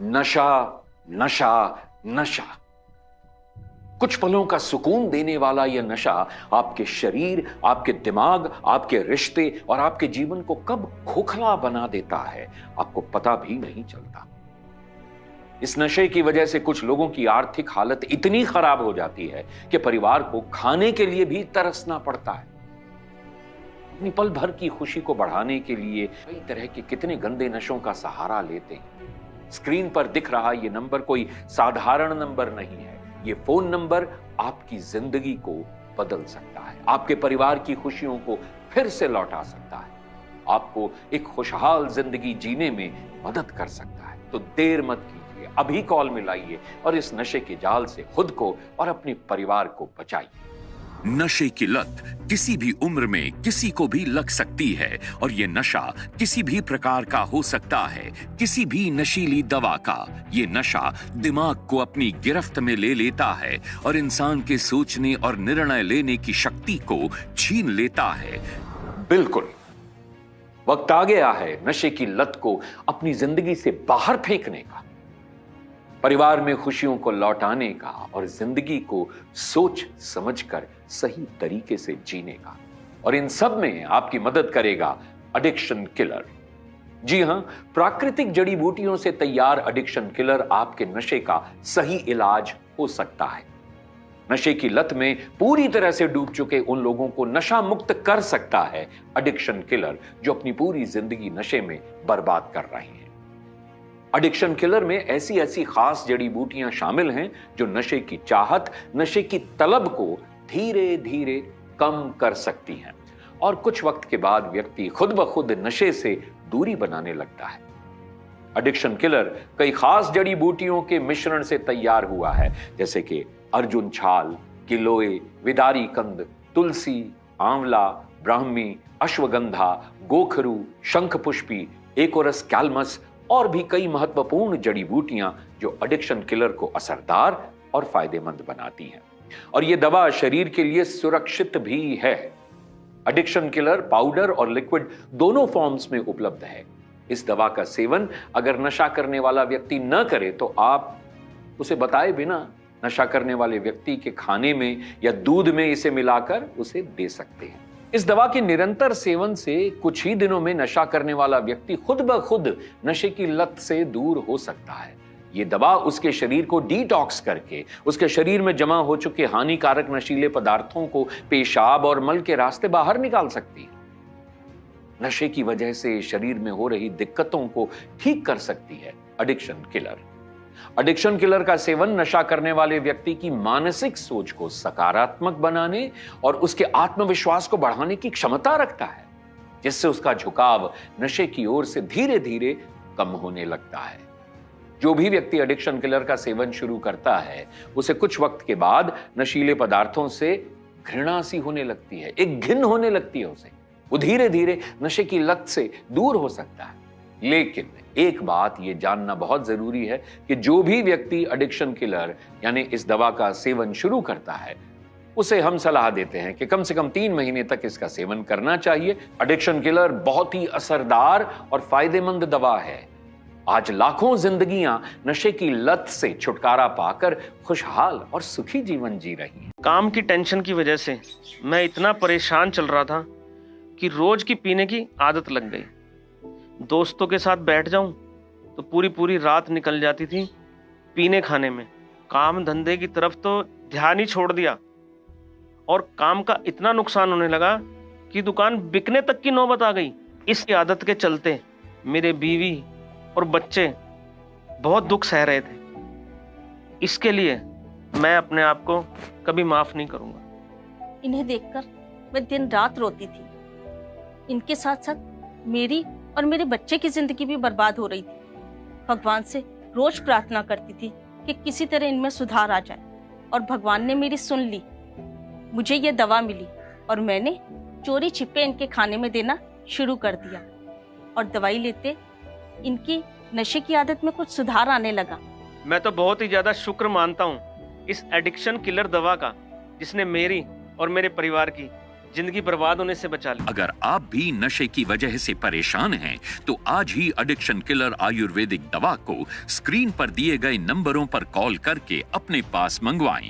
नशा, नशा, नशा। कुछ पलों का सुकून देने वाला यह नशा आपके शरीर, आपके दिमाग, आपके रिश्ते और आपके जीवन को कब खोखला बना देता है, आपको पता भी नहीं चलता। इस नशे की वजह से कुछ लोगों की आर्थिक हालत इतनी खराब हो जाती है कि परिवार को खाने के लिए भी तरसना पड़ता है। अपनी पल भर की खुशी को बढ़ाने के लिए कई तरह के कितने गंदे नशों का सहारा लेते हैं। स्क्रीन पर दिख रहा यह नंबर कोई साधारण नंबर नहीं है। ये फोन नंबर आपकी जिंदगी को बदल सकता है, आपके परिवार की खुशियों को फिर से लौटा सकता है, आपको एक खुशहाल जिंदगी जीने में मदद कर सकता है। तो देर मत कीजिए, अभी कॉल मिलाइए और इस नशे के जाल से खुद को और अपने परिवार को बचाइए। नशे की लत किसी भी उम्र में किसी को भी लग सकती है और ये नशा किसी भी प्रकार का हो सकता है, किसी भी नशीली दवा का। ये नशा दिमाग को अपनी गिरफ्त में ले लेता है और इंसान के सोचने और निर्णय लेने की शक्ति को छीन लेता है। बिल्कुल, वक्त आ गया है नशे की लत को अपनी जिंदगी से बाहर फेंकने का, परिवार में खुशियों को लौटाने का और जिंदगी को सोच समझकर सही तरीके से जीने का। और इन सब में आपकी मदद करेगा एडिक्शन किलर। जी हां, प्राकृतिक जड़ी बूटियों से तैयार एडिक्शन किलर आपके नशे का सही इलाज हो सकता है। नशे की लत में पूरी तरह से डूब चुके उन लोगों को नशा मुक्त कर सकता है एडिक्शन किलर, जो अपनी पूरी जिंदगी नशे में बर्बाद कर रहे हैं। एडिक्शन किलर में ऐसी ऐसी खास जड़ी बूटियां शामिल हैं जो नशे की चाहत, नशे की तलब को धीरे धीरे कम कर सकती हैं और कुछ वक्त के बाद व्यक्ति खुद ब खुद नशे से दूरी बनाने लगता है। एडिक्शन किलर कई खास जड़ी बूटियों के मिश्रण से तैयार हुआ है, जैसे कि अर्जुन छाल, गिलोय, विदारी कंद, तुलसी, आंवला, ब्राह्मी, अश्वगंधा, गोखरू, शंखपुष्पी, एकोरस कैल्मस और भी कई महत्वपूर्ण जड़ी बूटियां जो एडिक्शन किलर को असरदार और फायदेमंद बनाती हैं। और यह दवा शरीर के लिए सुरक्षित भी है। एडिक्शन किलर पाउडर और लिक्विड दोनों फॉर्म्स में उपलब्ध है। इस दवा का सेवन अगर नशा करने वाला व्यक्ति न करे तो आप उसे बताए बिना नशा करने वाले व्यक्ति के खाने में या दूध में इसे मिलाकर उसे दे सकते हैं। इस दवा के निरंतर सेवन से कुछ ही दिनों में नशा करने वाला व्यक्ति खुद ब खुद नशे की लत से दूर हो सकता है। यह दवा उसके शरीर को डिटॉक्स करके उसके शरीर में जमा हो चुके हानिकारक नशीले पदार्थों को पेशाब और मल के रास्ते बाहर निकाल सकती है। नशे की वजह से शरीर में हो रही दिक्कतों को ठीक कर सकती है एडिक्शन किलर। एडिक्शन किलर का सेवन नशा करने वाले व्यक्ति की मानसिक सोच को सकारात्मक बनाने और उसके आत्मविश्वास को बढ़ाने की क्षमता रखता है, जिससे उसका झुकाव नशे की ओर से धीरे धीरे कम होने लगता है। जो भी व्यक्ति एडिक्शन किलर का सेवन शुरू करता है, उसे कुछ वक्त के बाद नशीले पदार्थों से घृणा सी होने लगती है, एक घिन होने लगती है उसे। वो धीरे धीरे नशे की लत से दूर हो सकता है। लेकिन एक बात यह जानना बहुत जरूरी है कि जो भी व्यक्ति एडिक्शन किलर यानी इस दवा का सेवन शुरू करता है, उसे हम सलाह देते हैं कि कम से कम 3 महीने तक इसका सेवन करना चाहिए। एडिक्शन किलर बहुत ही असरदार और फायदेमंद दवा है। आज लाखों जिंदगियां नशे की लत से छुटकारा पाकर खुशहाल और सुखी जीवन जी रही हैं। काम की टेंशन की वजह से मैं इतना परेशान चल रहा था कि रोज की पीने की आदत लग गई। दोस्तों के साथ बैठ जाऊं तो पूरी पूरी रात निकल जाती थी पीने खाने में। काम धंधे की तरफ तो ध्यान ही छोड़ दिया और काम का इतना नुकसान होने लगा कि दुकान बिकने तक की नौबत आ गई। इस आदत के चलते मेरे बीवी और बच्चे बहुत दुख सह रहे थे। इसके लिए मैं अपने आप को कभी माफ नहीं करूंगा। इन्हें देखकर मैं दिन रात रोती थी। इनके साथ साथ मेरी और मेरे बच्चे की जिंदगी भी बर्बाद हो रही थी। भगवान से रोज प्रार्थना करती थी कि किसी तरह इनमें सुधार आ जाए और भगवान ने मेरी सुन ली। मुझे ये दवा मिली और मैंने चोरी छिपे इनके खाने में देना शुरू कर दिया और दवाई लेते इनकी नशे की आदत में कुछ सुधार आने लगा। मैं तो बहुत ही ज्यादा शुक्र मानता हूँ इस एडिक्शन किलर दवा का, जिसने मेरी और मेरे परिवार की जिंदगी बर्बाद होने से बचा ली। अगर आप भी नशे की वजह से परेशान हैं, तो आज ही एडिक्शन किलर आयुर्वेदिक दवा को स्क्रीन पर दिए गए नंबरों पर कॉल करके अपने पास मंगवाएं।